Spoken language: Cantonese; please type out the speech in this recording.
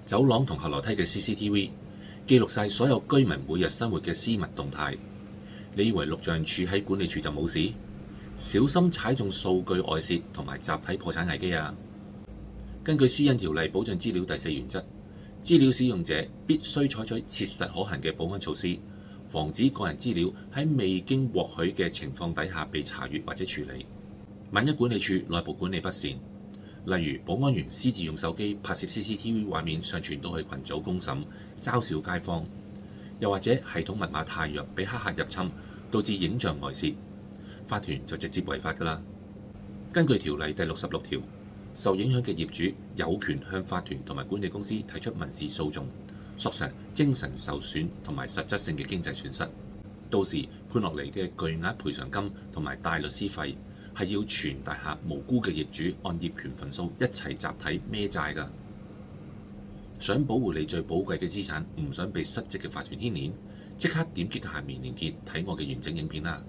走廊同後樓梯嘅 CCTV 記錄晒所有居民每日生活嘅私密動態。你以為錄像處喺管理處就冇事？小心踩中數據外泄同埋集體破產危機啊！根據私隱條例保障資料第4原則，資料使用者必須採取切實可行嘅保安措施，防止個人資料喺未經獲許嘅情況底下被查閱或者處理。萬一管理處內部管理不善，例如保安員私自用手機拍攝 CCTV 畫面上傳到去群組公審，嘲笑街坊，又或者系統密碼太弱，俾黑客入侵，導致影像外泄，法團就直接違法㗎啦。根據條例第66條，受影響嘅業主有權向法團同埋管理公司提出民事訴訟，索償精神受損同埋實質性嘅經濟損失。到時判落嚟嘅巨額賠償金同埋大律師費，係要全大廈無辜嘅業主按業權份數一齊集體孭債㗎。想保護你最寶貴嘅資產，唔想被失職嘅法團牽連，即刻點擊下面連結睇我嘅完整影片啦！